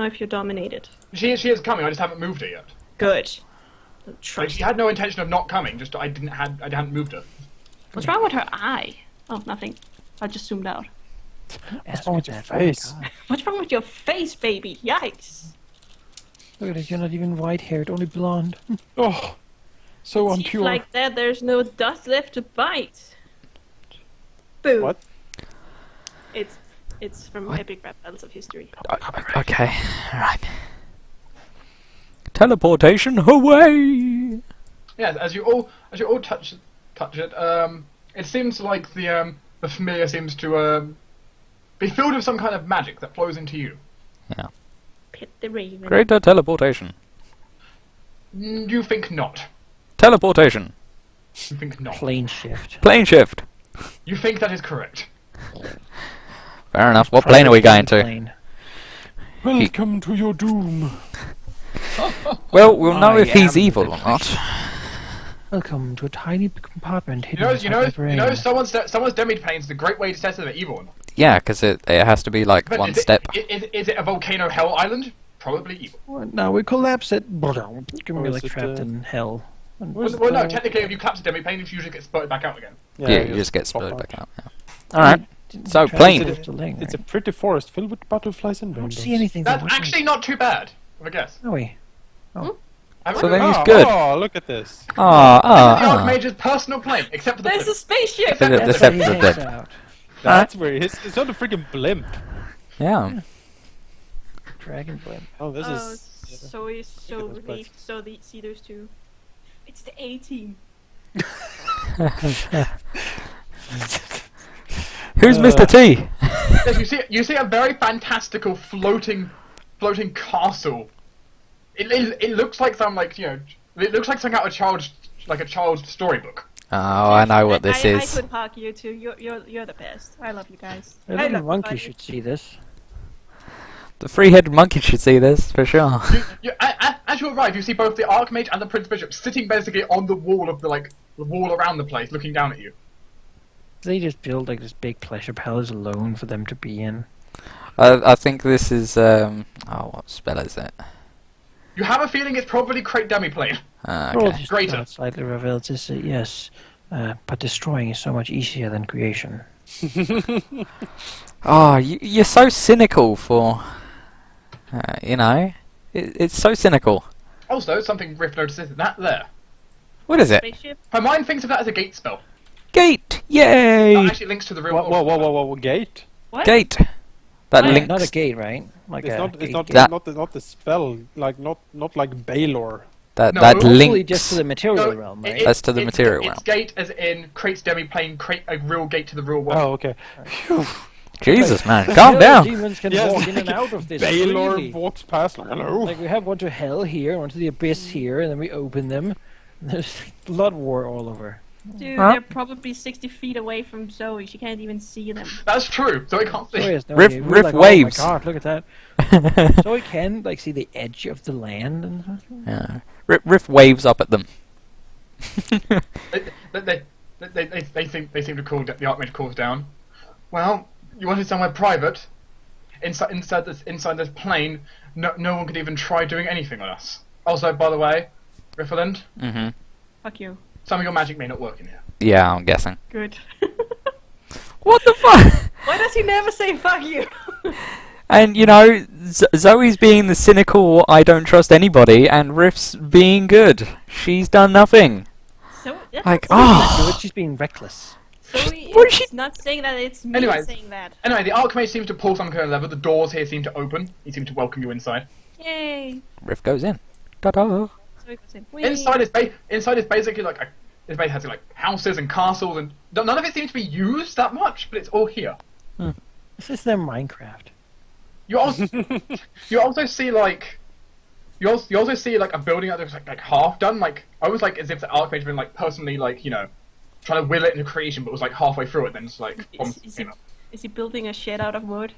if you're dominated. She is coming. I just haven't moved her yet. Good. Like, she had no intention of not coming. Just I hadn't moved her. What's wrong with her eye? Oh, nothing. I just zoomed out. What's wrong with your face? What's wrong with your face, baby? Yikes! Look at it, you're not even white-haired, only blonde. Oh, so Teeth impure. like that, there's no dust left to bite. Boom. What? It's from Epic Rap Battles of History. Okay, alright. Teleportation away! Yeah, as you all touch it, it seems like the familiar seems to be filled with some kind of magic that flows into you. Yeah. Pit the raven. Greater teleportation. You think not. Teleportation. You think not. Plane shift. Plane shift. You think that is correct. Fair enough. What plane are we going to? Plane. Welcome to your doom. Well, we'll know I if he's am evil the or not. Welcome to a tiny compartment hidden You inside my brain. someone's demi-plane is a great way to test if they're evil or not. Yeah, because it has to be like But one is step. Is it a volcano hell island? Probably evil. Well, now we collapse it. You're gonna be Or like is it, trapped in hell. Where's Well, no, the- technically, if you collapse a demi-plane, it usually gets spurted back out again. Yeah, you just get pop spurred out. back out. Yeah. Alright, so Trapped plane. in the lane, It's a right? pretty forest filled with butterflies and I don't rainbows. see anything. That's that actually not too bad, I guess. Oh, wait. So then he's Oh, good. Oh, look at this. The Ah. Archmage's personal plane, except for the There's a blimp. spaceship! The That's separate where he blimp. hangs out. That's where it's not a freaking blimp. Yeah. Dragon blimp. Oh, this Oh, is. so he's so those relieved. So see those two. It's the A-team. Who's Mr. T? Yes, you see a very fantastical floating castle. It looks like some it looks like something out of a child's storybook. Oh, I know what this I is. could hug you too. You're the best. I love you guys. The I little love monkey everybody. should see this. The three-headed monkey should see this, for sure. As you arrive, you see both the Archmage and the Prince Bishop sitting basically on the wall of the wall around the place, looking down at you. They just build like this big pleasure palace alone for them to be in. I think this is, oh, what spell is it? You have a feeling it's probably Crate Demi-plane. Well, Okay. just Greater. slightly reveals this. Yes, but destroying is so much easier than creation. Oh, you're so cynical for, you know, it's so cynical. Also, something Riff notices that there. What is it? Spaceship. Her mind thinks of that as a gate spell. Gate! Yay! That actually links to the real Whoa, world. whoa, gate? What? Gate! That What? links... Not a gate, right? Like It's a not. gate, It's not. gate. That- Not the spell. Like not like Baylor. That No, that hopefully Hopefully just to links... the material No, realm, it- right? That's to the it's- material It's realm. gate as in Crate's Demi-plane, Crate a real gate to the real world. Oh, okay. Phew. Jesus, man, The calm hell down! Demons can Yes, walk in and out of this. Baylor really. walks past. Like, hello. Like we have one to hell here, one to the abyss here, and then we open them. There's blood war all over. Dude, Huh? they're probably 60 feet away from Zoe. She can't even see them. That's true, so we can't see. Zoe has no Riff- idea. We're Riff like, waves. Oh my god, look at that. Zoe can like see the edge of the land and stuff. Yeah. Riff waves up at them. They seem to call the Archmage calls down. Well, you wanted somewhere private. Inside this plane, no one could even try doing anything on us. Also, by the way, Riffeland, Mm-hmm. Fuck you. some of your magic may not work in here. Yeah, I'm guessing. Good. What the fuck? Why does he never say fuck you? And, you know, Zoe's being the cynical, I don't trust anybody, and Riff's being good. She's done nothing. So, that's Like, not oh. She's being reckless. Zoe What is is she- not saying that, it's me Anyway. saying that. Anyway, the Archmage seems to pull some kind of lever. The doors here seem to open. He seems to welcome you inside. Yay. Riff goes in. Ta-da! Zoe goes in. Whee. Inside is basically like this base has like houses and castles, and none of it seems to be used that much, but it's all here. This is their Minecraft. You also see like you also see like a building that looks like half done, like almost like as if the Archmage had been like personally like trying to will it into creation, but was like halfway through it, then it's like Is he building a shed out of wood?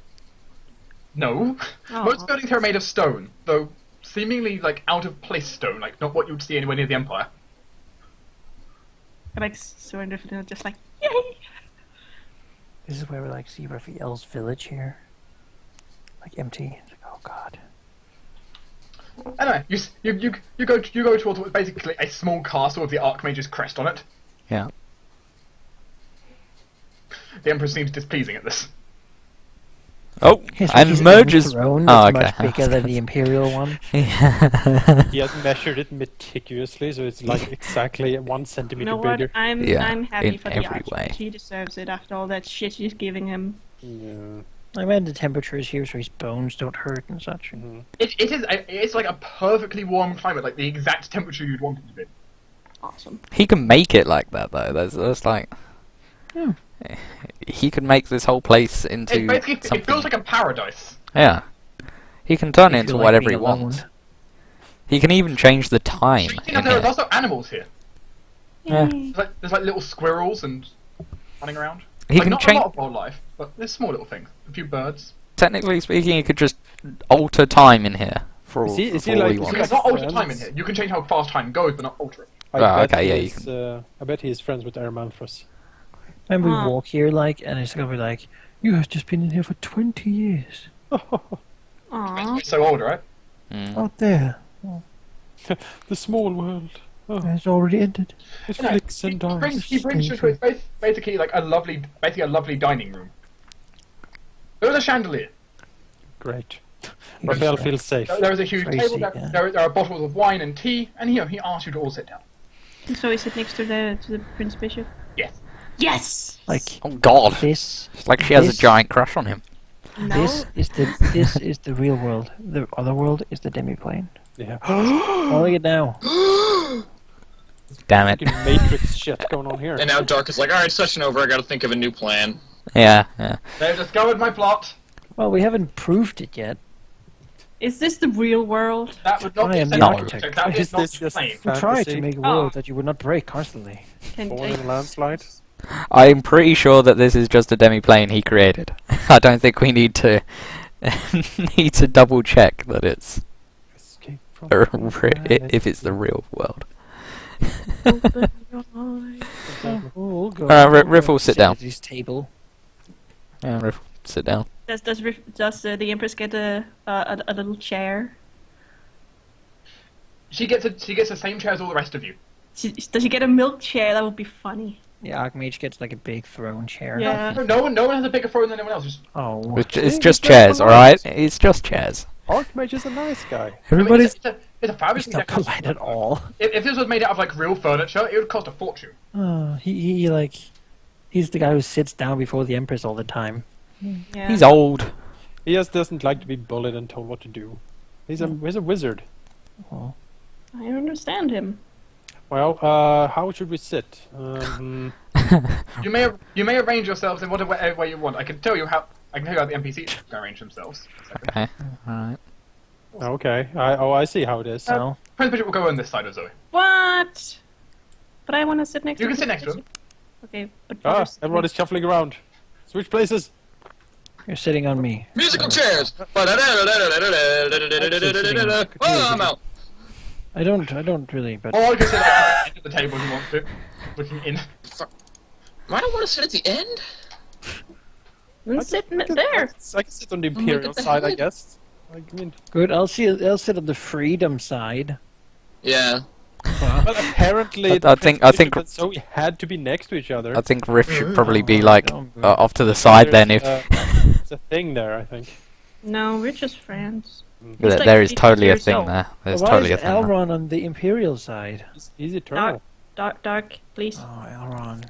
no. Oh. Most buildings here are made of stone, though seemingly like out of place stone, like not what you'd see anywhere near the Empire. I like so indifferent, just like, yay! This is where we like see Raphael's village here. Like empty. It's like, oh god. Anyway, you go towards what's basically a small castle with the Archmage's crest on it. Yeah. The Emperor seems displeasing at this. Oh, His and merges. throne Oh, that's okay. much bigger than the Imperial one. Yeah. He has measured it meticulously, so it's like exactly 1 You centimeter know what? bigger. I'm Yeah, happy in for the every way. Archmage. He deserves it after all that shit she's giving him. Yeah. I mean, the temperature is here so his bones don't hurt and such. It's like a perfectly warm climate, like the exact temperature you'd want it to be. Awesome. He can make it like that though. That's like. Yeah. He could make this whole place into It something. feels like a paradise. Yeah. He can turn it If you into like whatever he being alone. wants. He can even change the time You in know, there's here. also animals here. Yeah. There's like little squirrels and running around. He Like, can not a change. lot of wildlife, but there's small little things. A few birds. Technically speaking, he could just alter time in here for all, Is he for all like- he is he wants. It's not alter time in friends? here. You can change how fast time goes, but not alter it. I Oh, bet okay, he yeah, you is, I bet he is friends with Aramanthrus. And we Huh. walk here, like, and it's gonna be like, you have just been in here for 20 years. Aww. It's so old, right? Mm. Out there. The small world. Oh, It's already ended. it You know, flicks and he brings you to it's basically like a lovely dining room. There is a chandelier. Great. Raphael feels safe. There is a huge Tracy, table. yeah. There are bottles of wine and tea, and he asks you to all sit down. So is it next to the Prince Bishop? Yes. Yes! Like, Oh God! this, It's like she has a this- giant crush on him. No. this is the real world. The other world is the demiplane. Yeah. Oh, look at now. Damn it! Fucking Matrix shit going on here. And now Dark is like, alright, session over, I gotta think of a new plan. Yeah, yeah. They've discovered my plot. Well, we haven't proved it yet. Is this the real world? That would not I be am a the sensible architect. project. That Is is not this just plain. We tried to Fantasy. make a Oh. world that you would not break constantly. Can Born in a landslide. I'm pretty sure that this is just a demi-plane he created. I don't think we need to need to double check that it's Escape from if it's the real world. open your eyes. We'll go. Riffle, sit down. At this table. Yeah, Riff, sit down. Does the Empress get a little chair? She gets the same chair as all the rest of you. Does she get a milk chair? That would be funny. The Archmage gets like a big throne chair. Yeah. No one has a bigger throne than anyone else. Just Oh. It's just chairs, alright? It's just chairs. Archmage is a nice guy. Everybody's. it's a fabulously It's not decorated polite at all. If this was made out of like real furniture, it would cost a fortune. He like, he's the guy who sits down before the Empress all the time. Yeah. He's old. He just doesn't like to be bullied and told what to do. He's a wizard. Oh. I understand him. Well, how should we sit? You may arrange yourselves in whatever way you want. I can tell you how the NPCs can arrange themselves. Okay, alright. Okay. I see how it is. So, Prince Bishop will go on this side of Zoe. What? But I want to sit next. You to can sit Prince next to him. Bishop. Okay, but Ah, first- everyone is shuffling around. Switch places. you're sitting on me. Musical chairs! Oh, I'm out. I don't really, but Or you can sit at the end of the table if you want to, looking in. I don't want to sit at the end. I'm sitting I can- there. I can sit on the Look Imperial at the side, I head. guess. I mean, good. I'll sit on the freedom side. Yeah. well, apparently, I think- so we had to be next to each other. I think Riff should probably be like Don't move. off to the side then if There's a thing there, I think. No, we're just friends. there like there is 50 totally a years thing old. there. There's Why totally a is thing there. Elrond on the Imperial side? He's eternal. Dark, please. Oh, Elrond.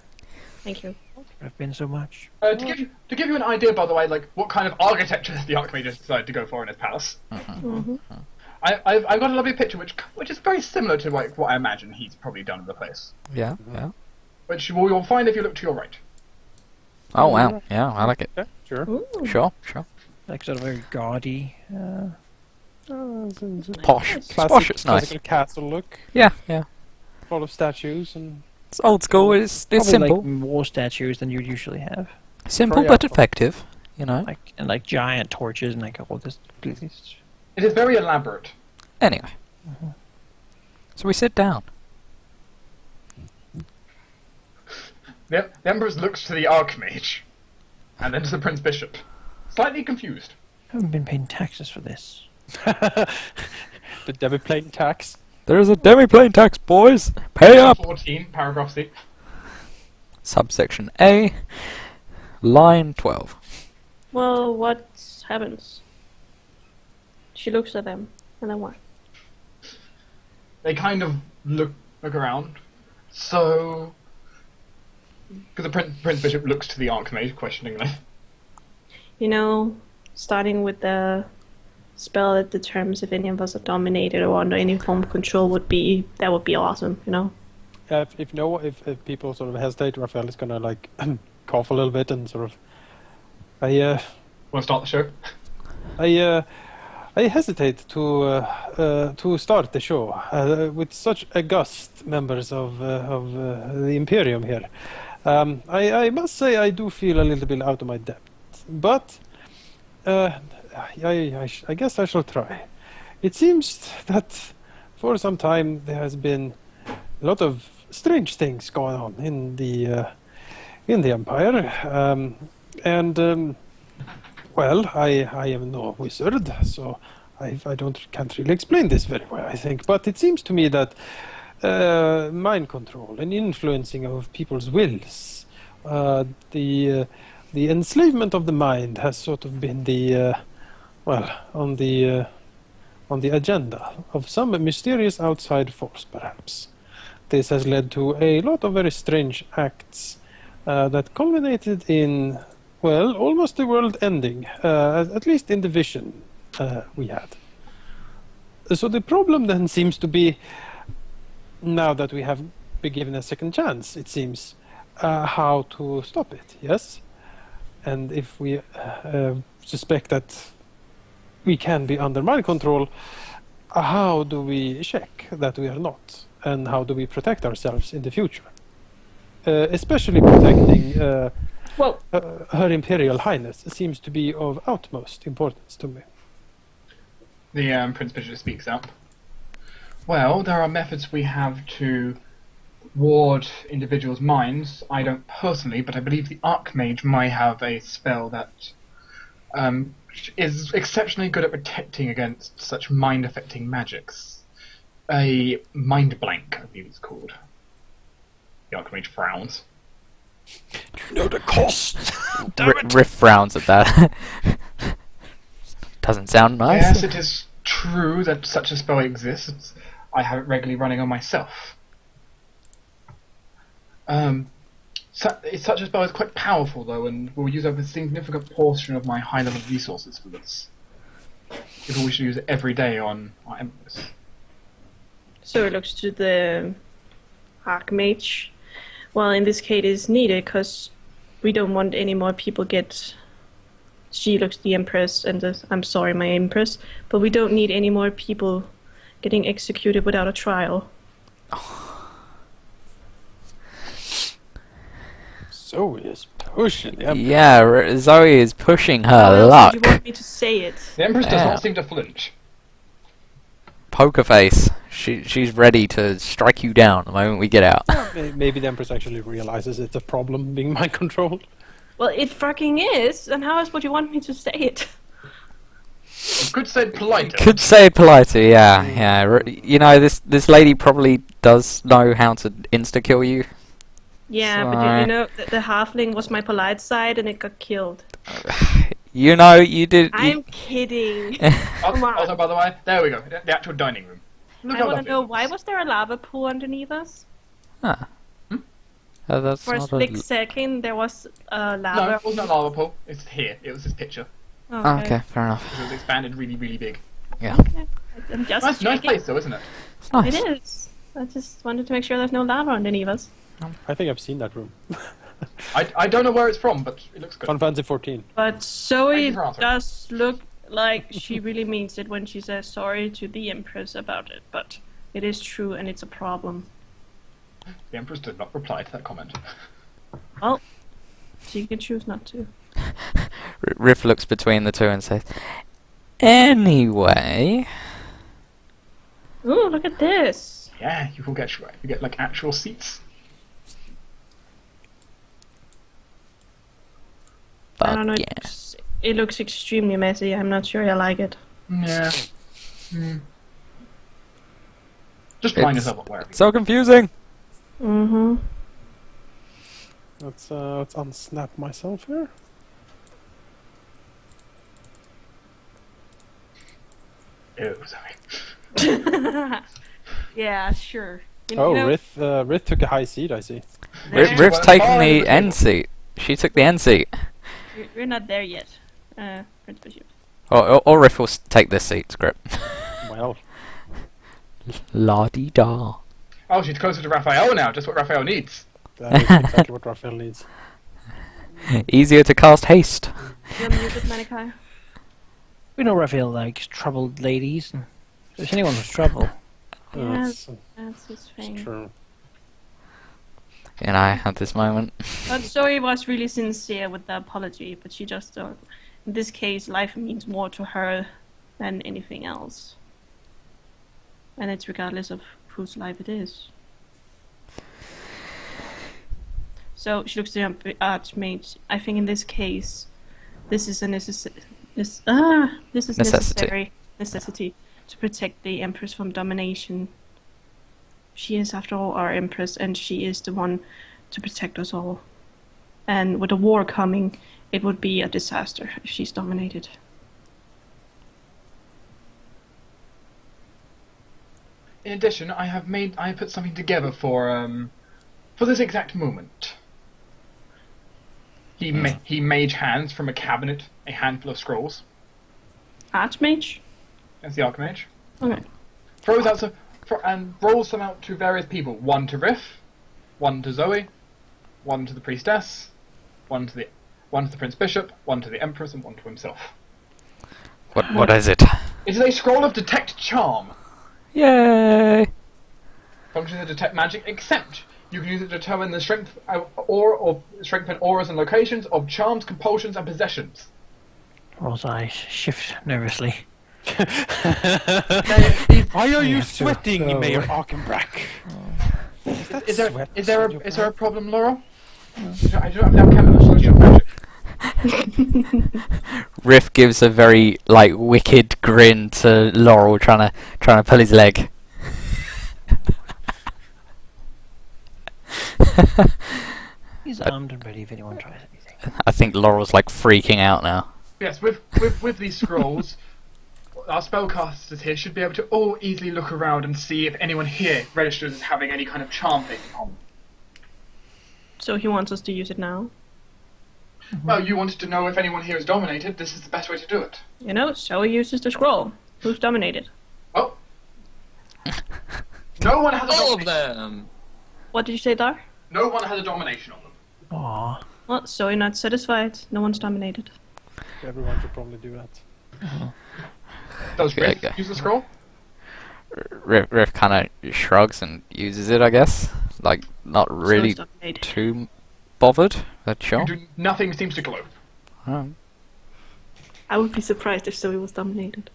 Thank you. I've been so much. To give you an idea, by the way, like what kind of architecture the Archmage has decided to go for in his palace. Mm-hmm. I've got a lovely picture which is very similar to like what I imagine he's probably done in the place. Yeah, yeah. Which you'll find if you look to your right. Oh wow, yeah, I like it. Okay, sure. Ooh. Sure, sure. Like sort of very gaudy. It's a Posh. Nice. Posh, it's nice. classical castle look. Yeah, yeah. Full of statues and It's old school, it's Probably simple. like more statues than you'd usually have. Simple Yeah. but effective, you know. Like giant torches and like all this. It is very elaborate. Anyway. So we sit down. The Empress looks to the Archmage, and then to the Prince Bishop, slightly confused. I haven't been paying taxes for this. The demi-plane tax. There's a demi-plane tax, boys. Pay up. 14, paragraph C. Subsection A, line 12. Well, what happens? She looks at them, and then what? They kind of look around. So, because the Prince Bishop looks to the Archmage questioningly. You know, starting with the spell that determines if any of us are dominated or under any form of control would be awesome, you know? If people sort of hesitate, Raphael is gonna like cough a little bit and sort of. Want to start the show? I hesitate to start the show with such august members of the Imperium here. I must say I do feel a little bit out of my depth, but I guess I shall try. It seems that for some time there has been a lot of strange things going on in the Empire, well, I am no wizard, so I can't really explain this very well, I think. But it seems to me that mind control and influencing of people's wills, the enslavement of the mind has sort of been on the agenda of some mysterious outside force, perhaps. This has led to a lot of very strange acts that culminated in, well, almost the world ending, at least in the vision we had. So the problem then seems to be, now that we have been given a second chance, it seems, how to stop it, yes? And if we suspect that we can be under mind control, how do we check that we are not? And how do we protect ourselves in the future? Especially protecting Her Imperial Highness seems to be of utmost importance to me. The Prince Bishop speaks up. Well, there are methods we have to ward individuals' minds. I don't personally, but I believe the Archmage might have a spell that is exceptionally good at protecting against such mind-affecting magics. A mind blank, I believe it's called. The Archmage frowns. Do you know the cost? Riff frowns at that. Doesn't sound nice. Yes, it is true that such a spell exists. I have it regularly running on myself. Such a spell is quite powerful, though, and will use up a significant portion of my high-level resources for this. If we should use it every day on our Empress. So it looks to the Archmage. Well, in this case, it's needed because we don't want any more people get. She looks the Empress, and I'm sorry, my Empress, but we don't need any more people getting executed without a trial. Zoe is pushing the Empress. Yeah, Zoe is pushing her How else luck. did you want me to say it? The Empress does Yeah. not seem to flinch. Poker face. She's ready to strike you down the moment we get out. Maybe the Empress actually realizes it's a problem being mind controlled. Well, it fucking is, and how else would you want me to say it? Could say polite. Could say it politer, yeah. You know, this lady probably does know how to insta-kill you. Yeah, but Sorry. you know, the halfling was my polite side, and it got killed. You know, you did. I'm kidding. Also, by the way, there we go. The actual dining room. Look I how want lovely to know, it why looks. was there a lava pool underneath us? That's For a not split second, there was No, lava. it wasn't a lava pool. It's here. It was this picture. Okay, fair enough. It was expanded really, really big. Yeah, Okay. I'm just Nice checking. place though, isn't it? it's nice. It is. I just wanted to make sure there's no lava underneath us. I think I've seen that room. I don't know where it's from, but it looks good. Final Fantasy 14. But Thank Zoe you for answering. does look like she really means it when she says sorry to the Empress about it. But it is true, and it's a problem. The Empress did not reply to that comment. Well, she can choose not to. Riff looks between the two and says, "Anyway, Ooh, look at this. Yeah, you get like actual seats. I don't know. fuck yeah." It looks extremely messy. I'm not sure I like it. Yeah. Just blind It's yourself wherever. so confusing. Mm-hmm. Let's unsnap myself here. Ew, sorry. Yeah, sure. Oh, know, Rith took a high seat, I see. there- Riff's taking Oh, the the end table. seat. She took the end seat. we're not there yet. Prince Bishop. Or Riff will take this seat, script. Well, La-di-da. Oh, she's closer to Raphael now, just what Raphael needs. that is exactly what Raphael needs. Easier to cast haste. You're muted, Manikai. We know Raphael likes troubled ladies. And if there's anyone with trouble. Yeah, That's that's his thing. true. And I had this moment. But Zoe was really sincere with the apology, but she just, in this case, life means more to her than anything else. And it's regardless of whose life it is. So she looks to the Archmage. I think in this case, this is a necessary necessity to protect the Empress from domination. She is, after all, our Empress, and she is the one to protect us all. And with a war coming, it would be a disaster if she's dominated. In addition, I put something together for this exact moment. He mage hands from a cabinet a handful of scrolls. Archmage? That's the Archmage. Okay. Throws out and rolls them out to various people. One to Riff, one to Zoe, one to the Priestess, one to the Prince Bishop, one to the Empress, and one to himself. What is it? It is a scroll of Detect Charm. Yay! Functions to detect magic, except you can use it to determine the strength or strengthen auras and locations of charms, compulsions, and possessions. Roll's eyes shift nervously. Why are you have to- sweating, Oh. Mayor Arkenbrack? Is there sweat is there on a, your is there a brow? problem, Laurel? I don't have enough chemicals to magic. Riff gives a very wicked grin to Laurel, trying to pull his leg. He's armed and ready if anyone tries anything. I think Laurel's freaking out now. Yes, with these scrolls, our spellcasters here should be able to all easily look around and see if anyone here registers as having any kind of charm thing on. So he wants us to use it now. Well, you wanted to know if anyone here is dominated. This is the best way to do it. You know, so he uses the scroll. Who's dominated? Oh. No one has a All of domination. them. What did you say, Dar? No one has a domination on them. Aww. Well, so you're not satisfied. No one's dominated. Everyone should probably do that. Does Yeah, Riff okay. use the scroll? Riff kind of shrugs and uses it, I guess. Not really So it's dominated. too bothered, but sure. Nothing seems to glow. Oh. I would be surprised if Zoe was dominated.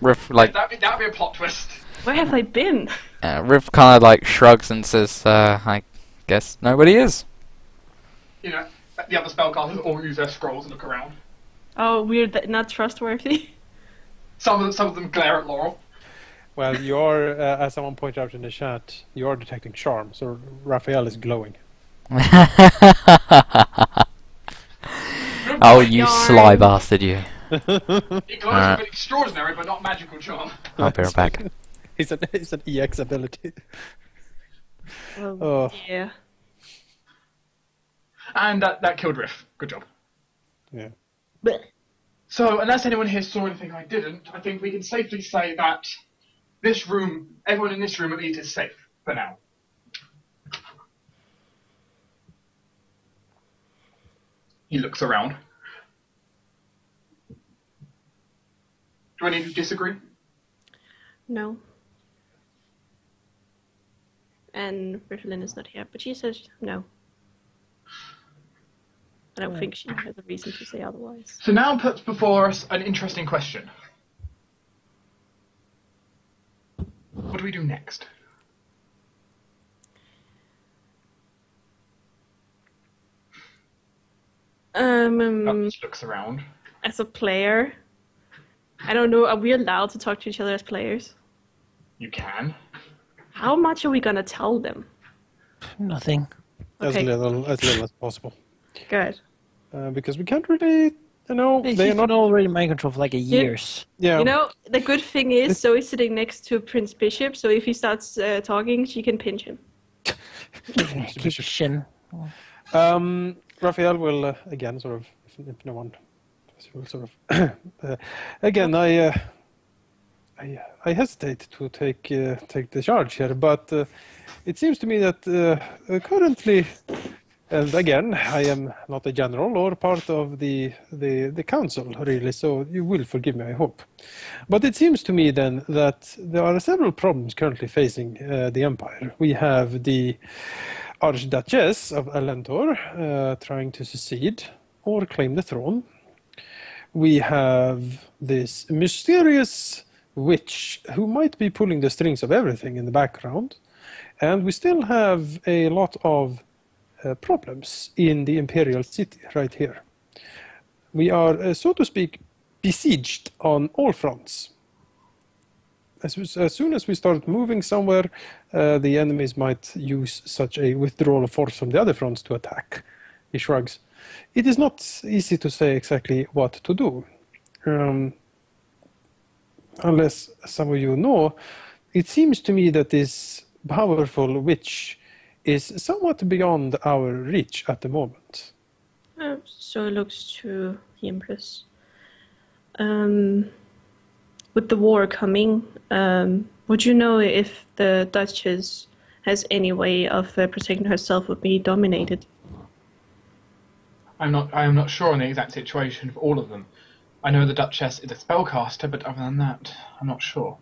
Riff That'd be a plot twist. Where have I been? Riff kind of shrugs and says, "I guess nobody is." You know, the other spellcasters all use their scrolls and look around. Oh, weird. Not trustworthy. Some of them glare at Laurel. Well, you're, as someone pointed out in the chat, you are detecting charm, so Raphael is glowing. Oh, you Yarn. sly bastard, you! He glows with extraordinary but not magical charm. I'll be right back. It's an EX ability. Oh, Oh. yeah. And that killed Riff. Good job. Yeah. So, unless anyone here saw anything I didn't, I think we can safely say that this room, everyone in this room at least, is safe for now. He looks around. Do any of you disagree? No. And Ritalin is not here, but she says no. I don't think she has a reason to say otherwise. So now puts before us an interesting question. What do we do next? Just looks around. As a player, I don't know, are we allowed to talk to each other as players? You can. How much are we gonna tell them? Nothing. As Okay. little as possible. Good. Because we can't really, He's they are been not. already mind control for like years. Yeah. You know, the good thing is Zoe's sitting next to Prince Bishop, so if he starts talking, she can pinch him. Keep shin. Raphael will again sort of, if no one will sort of again. I hesitate to take the charge here, but it seems to me that currently, and again, I am not a general or part of the council really, so you will forgive me, I hope. But it seems to me then that there are several problems currently facing the Empire. We have the Archduchess of Alentor trying to secede or claim the throne. We have this mysterious witch who might be pulling the strings of everything in the background. And we still have a lot of problems in the Imperial City right here. We are, so to speak, besieged on all fronts. As soon as we start moving somewhere, the enemies might use such a withdrawal of force from the other fronts to attack. He shrugs. It is not easy to say exactly what to do. Unless some of you know, it seems to me that this powerful witch is somewhat beyond our reach at the moment. So it looks to the Empress. With the war coming, would you know if the Duchess has any way of protecting herself or be dominated? I am not sure on the exact situation of all of them. I know the Duchess is a spellcaster, but other than that, I'm not sure.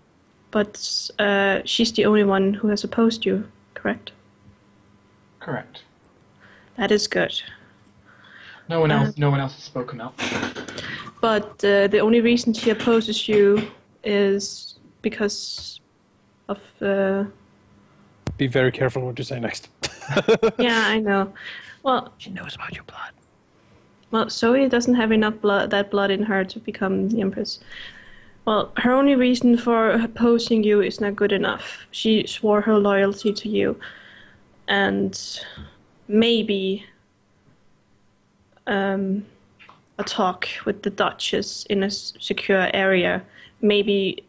But she's the only one who has opposed you, correct? Correct. That is good. No one else has spoken up. But the only reason she opposes you is because of... Be very careful what you say next. Yeah, I know. Well, She knows about your blood. well, Zoe doesn't have enough blood in her to become the Empress. Well, her only reason for opposing you is not good enough. She swore her loyalty to you. And maybe a talk with the Duchess in a secure area. Maybe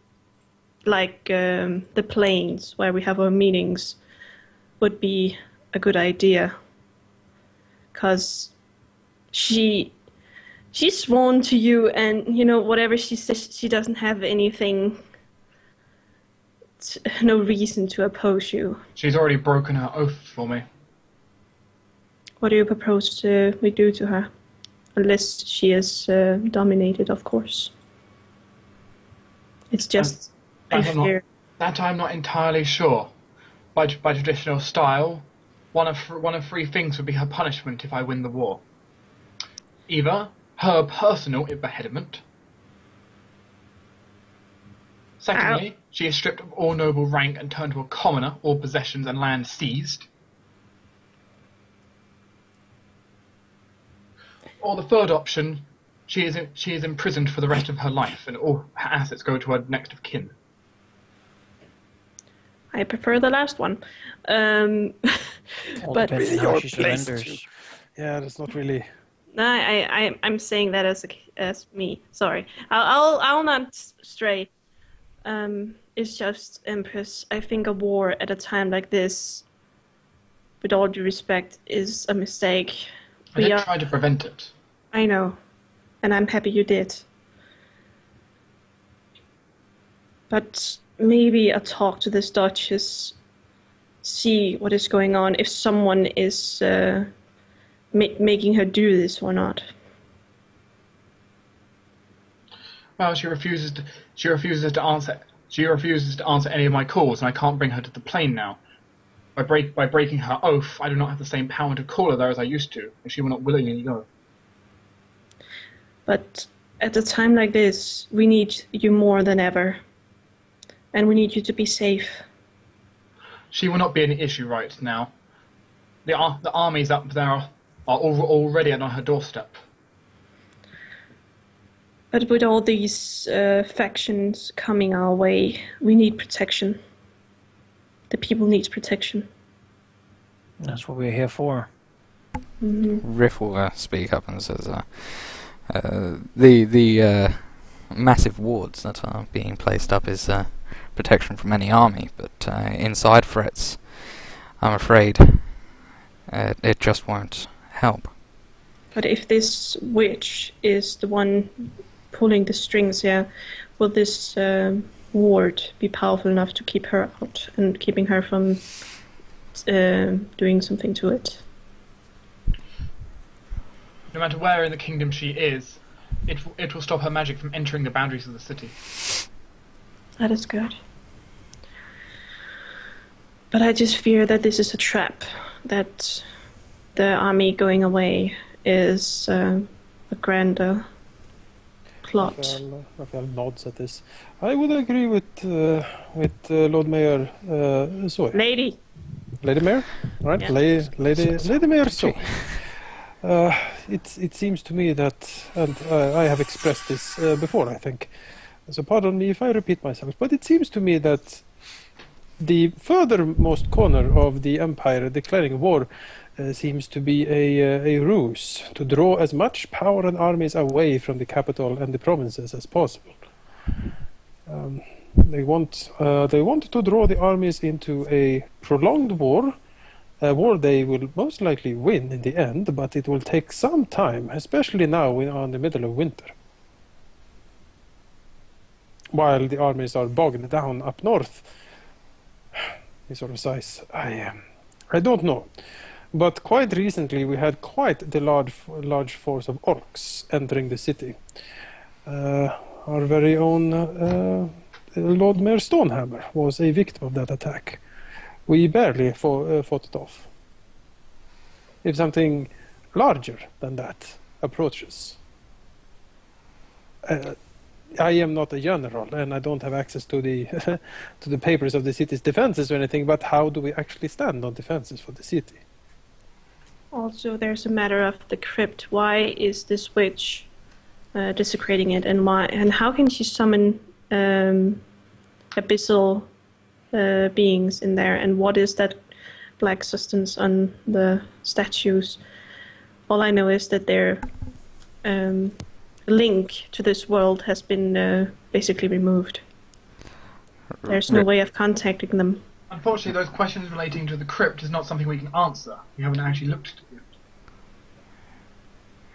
like the plains where we have our meetings would be a good idea. Because she's sworn to you, and you know, whatever she says, she doesn't have anything, no reason to oppose you. She's already broken her oath for me. What do you propose we do to her? Unless she is dominated, of course. It's just, I fear. That I'm not entirely sure. By traditional style, one of three things would be her punishment if I win the war. Either her personal beheadment. Secondly, she is stripped of all noble rank and turned to a commoner, all possessions and land seized. Or the third option, she is imprisoned for the rest of her life, and all her assets go to her next of kin. I prefer the last one. All But depends on how she surrenders. Yeah, that's not really. no, I'm saying that as me. Sorry, I'll not stray. It's just, Empress, I think a war at a time like this, with all due respect, is a mistake. I did try to prevent it. I know, and I'm happy you did. But maybe a talk to this Duchess, see what is going on, if someone is making her do this or not. Well, she refuses to answer any of my calls, and I can't bring her to the plane now. By breaking her oath, I do not have the same power to call her there as I used to, and she will not willingly go. But at a time like this, we need you more than ever. And we need you to be safe. She will not be an issue right now. The armies up there are already on her doorstep. But with all these factions coming our way, we need protection. The people needs protection. That's what we're here for. Riff will speak up and says, the massive wards that are being placed up is protection from any army, but inside threats, I'm afraid, it just won't help. But if this witch is the one pulling the strings here, will this ward be powerful enough to keep her out and keeping her from doing something to it? No matter where in the kingdom she is, it will stop her magic from entering the boundaries of the city. That is good. But I just fear that this is a trap, that the army going away is a grander plot. Raphael nods at this. I would agree with Lord Mayor Soy. Lady! Lady Mayor? Right? Yeah. Lady Mayor Soy. It seems to me that, and I have expressed this before, I think, so pardon me if I repeat myself, but it seems to me that the furthermost corner of the Empire declaring war seems to be a ruse to draw as much power and armies away from the capital and the provinces as possible. They want to draw the armies into a prolonged war, a war they will most likely win in the end, but it will take some time, especially now we are in the middle of winter. While the armies are bogged down up north, he sort of sighs, I don't know. But quite recently we had quite the large force of orcs entering the city. Our very own Lord Mayor Stonehammer was a victim of that attack. We barely fought it off. If something larger than that approaches, I am not a general, and I don't have access to the to the papers of the city's defenses or anything. But how do we actually stand on defenses for the city? Also, there's a matter of the crypt. Why is this witch desecrating it, and why? And how can she summon abyssal beings in there? And what is that black substance on the statues? All I know is that their link to this world has been basically removed. There's no way of contacting them. Unfortunately, those questions relating to the crypt is not something we can answer. We haven't actually looked at it.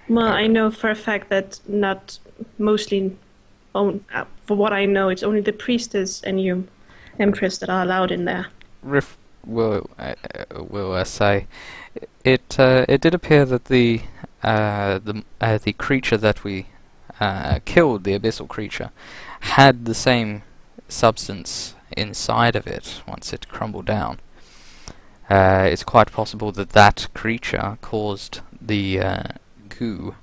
Well, I know for a fact that not mostly, for what I know, it's only the priestess and you, Empress, that are allowed in there. Riff will say it did appear that the creature that we killed, the abyssal creature, had the same substance inside of it once it crumbled down. It's quite possible that that creature caused the goo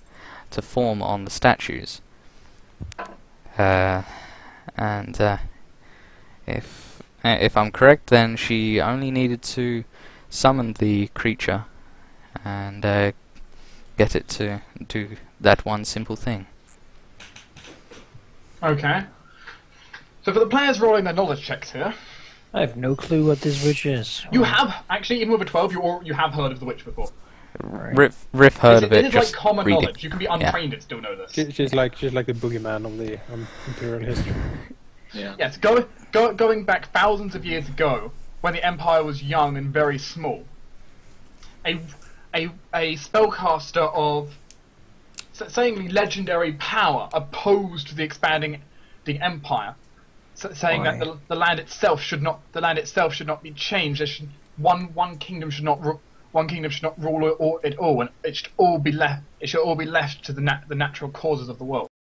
to form on the statues. And if I'm correct, then she only needed to summon the creature and get it to do that one simple thing. Okay. So for the players rolling their knowledge checks here, I have no clue what this witch is. you have, actually, even with a 12, you have heard of the witch before. Right. Riff heard of it It is just like common reading. knowledge. You can be untrained and still know this. She's like the boogeyman of the imperial history. Yeah. Yes, going back thousands of years ago, when the Empire was young and very small, a spellcaster of saying legendary power opposed the expanding the Empire, saying Why? that the land itself should not be changed. One kingdom should not rule it all, and it should all be left to the natural causes of the world.